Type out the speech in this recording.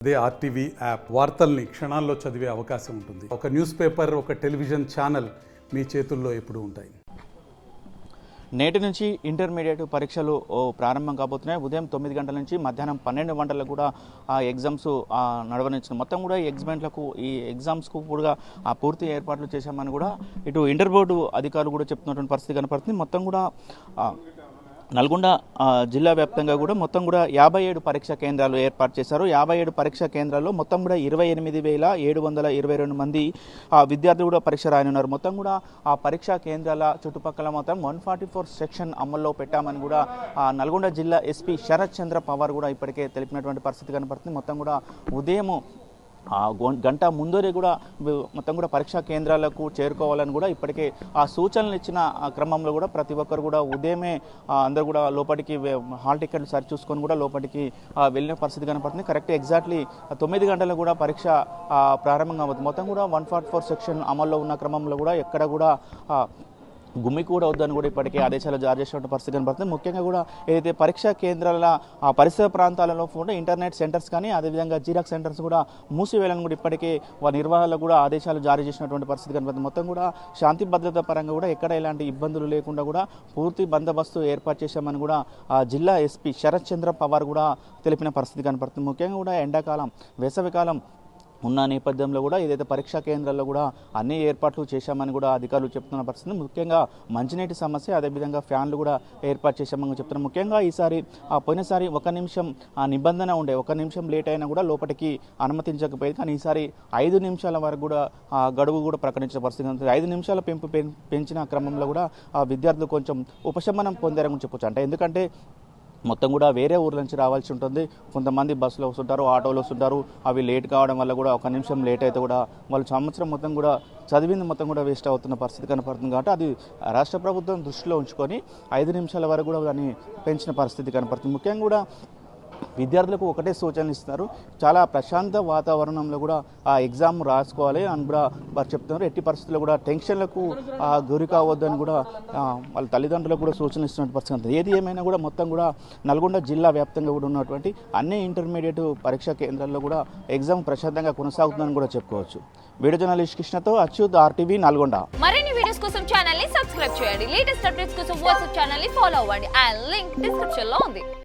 అదే RTV app వార్తల్ని క్షణాల్లో చదివే అవకాశం ఉంటుంది. ఒక న్యూస్ పేపర్, ఒక టెలివిజన్ ఛానల్ మీ చేతుల్లో ఎప్పుడూ ఉంటాయి. నేటి నుంచి ఇంటర్మీడియట్ పరీక్షలు ప్రారంభం కాబోతున్నాయి. ఉదయం 9 గంటల నుంచి మధ్యాహ్నం 12 గంటలకు కూడా ఆ ఎగ్జామ్స్ నడవనిచ్చిన మొత్తం కూడా ఈ ఎగ్జామ్స్కు కూడా పూర్తి ఏర్పాట్లు చేశామని కూడా ఇటు ఇంటర్ బోర్డు అధికారులు కూడా చెప్తున్నటువంటి పరిస్థితి కనపడుతుంది. మొత్తం కూడా నల్గొండ జిల్లా వ్యాప్తంగా కూడా మొత్తం కూడా 57 పరీక్షా కేంద్రాలు ఏర్పాటు చేశారు. 57 పరీక్షా కేంద్రాల్లో మొత్తం కూడా 28,722 మంది విద్యార్థులు కూడా పరీక్ష రాయనున్నారు. మొత్తం కూడా ఆ పరీక్షా కేంద్రాల చుట్టుపక్కల మొత్తం 144 సెక్షన్ అమల్లో పెట్టామని కూడా నల్గొండ జిల్లా ఎస్పీ శరత్ చంద్ర పవార్ కూడా ఇప్పటికే తెలిపినటువంటి పరిస్థితి కనపడుతుంది. మొత్తం కూడా ఉదయం గంట ముందరే కూడా మొత్తం కూడా పరీక్షా కేంద్రాలకు చేరుకోవాలని కూడా ఇప్పటికే ఆ సూచనలు ఇచ్చిన క్రమంలో కూడా ప్రతి ఒక్కరు కూడా ఉదయమే అందరూ కూడా లోపలికి హాల్ టికెట్లు సరి చూసుకొని కూడా లోపలికి వెళ్ళిన పరిస్థితి కనపడుతుంది. కరెక్ట్ ఎగ్జాక్ట్లీ 9 గంటలకు కూడా పరీక్ష ప్రారంభంగా అవుతుంది. మొత్తం కూడా 144 సెక్షన్ అమల్లో ఉన్న క్రమంలో కూడా ఎక్కడ కూడా గుమ్మి కూడా వద్దని కూడా ఇప్పటికే ఆదేశాలు జారీ చేసినటువంటి పరిస్థితి కనబడుతుంది. ముఖ్యంగా కూడా ఏదైతే పరీక్షా కేంద్రాల పరిసర ప్రాంతాలలో కూడా ఇంటర్నెట్ సెంటర్స్ కానీ అదేవిధంగా జీరాక్స్ సెంటర్స్ కూడా మూసివేయాలని కూడా ఇప్పటికే వారి నిర్వహణలకు కూడా ఆదేశాలు జారీ చేసినటువంటి పరిస్థితి కనబడుతుంది. మొత్తం కూడా శాంతి భద్రత పరంగా కూడా ఎక్కడ ఎలాంటి ఇబ్బందులు లేకుండా కూడా పూర్తి బందోబస్తు ఏర్పాటు చేశామని కూడా జిల్లా ఎస్పీ శరత్ చంద్ర పవార్ కూడా తెలిపిన పరిస్థితి కనబడుతుంది. ముఖ్యంగా కూడా ఎండాకాలం, వేసవికాలం ఉన్న నేపథ్యంలో కూడా ఏదైతే పరీక్షా కేంద్రాల్లో కూడా అన్ని ఏర్పాట్లు చేశామని కూడా అధికారులు చెప్తున్న పరిస్థితి. ముఖ్యంగా మంచినీటి సమస్య, అదేవిధంగా ఫ్యాన్లు కూడా ఏర్పాటు చేశామని చెప్తున్నారు. ముఖ్యంగా ఈసారి పోయినసారి 1 నిమిషం నిబంధన ఉండే, 1 నిమిషం లేట్ అయినా కూడా లోపలికి అనుమతించకపోయేది. కానీ ఈసారి 5 నిమిషాల వరకు కూడా గడువు కూడా ప్రకటించిన పరిస్థితి ఉంటుంది. 5 నిమిషాల పెంచిన క్రమంలో కూడా విద్యార్థులు కొంచెం ఉపశమనం పొందారని చెప్పొచ్చు. ఎందుకంటే మొత్తం కూడా వేరే ఊర్ల నుంచి రావాల్సి ఉంటుంది. కొంతమంది బస్సులో వస్తుంటారు, ఆటోలో వస్తుంటారు. అవి లేట్ కావడం వల్ల కూడా 1 నిమిషం లేట్ అయితే కూడా వాళ్ళు సంవత్సరం మొత్తం కూడా చదివింది మొత్తం కూడా వేస్ట్ అవుతున్న పరిస్థితి కనపడుతుంది. కాబట్టి అది రాష్ట్ర ప్రభుత్వం దృష్టిలో ఉంచుకొని 5 నిమిషాల వరకు కూడా దాన్ని పెంచిన పరిస్థితి కనపడుతుంది. ముఖ్యంగా కూడా విద్యార్థులకు ఒకటే సూచనలు ఇస్తున్నారు. చాలా ప్రశాంత వాతావరణంలో కూడా ఆ ఎగ్జామ్ రాసుకోవాలి అని కూడా వారు చెప్తున్నారు. ఎట్టి పరిస్థితుల్లో కూడా టెన్షన్లకు గురి కావద్దని కూడా వాళ్ళ తల్లిదండ్రులకు కూడా సూచనలు ఇస్తున్న పరిస్థితి. ఏది ఏమైనా కూడా మొత్తం కూడా నల్గొండ జిల్లా వ్యాప్తంగా కూడా ఉన్నటువంటి అన్ని ఇంటర్మీడియట్ పరీక్షా కేంద్రాల్లో కూడా ఎగ్జామ్ ప్రశాంతంగా కొనసాగుతుందని కూడా చెప్పుకోవచ్చు. వీడియో జర్నలిస్ట్ కృష్ణతో అచ్యుత్, RTV నల్గొండ. మరిన్ని వీడియోస్ కోసం ఛానల్ ని సబ్స్క్రైబ్ చేయండి. లేటెస్ట్ అప్డేట్స్ కోసం వాట్సాప్ ఛానల్ ని ఫాలో అవ్వండి. ఆ లింక్ డిస్క్రిప్షన్ లో ఉంది.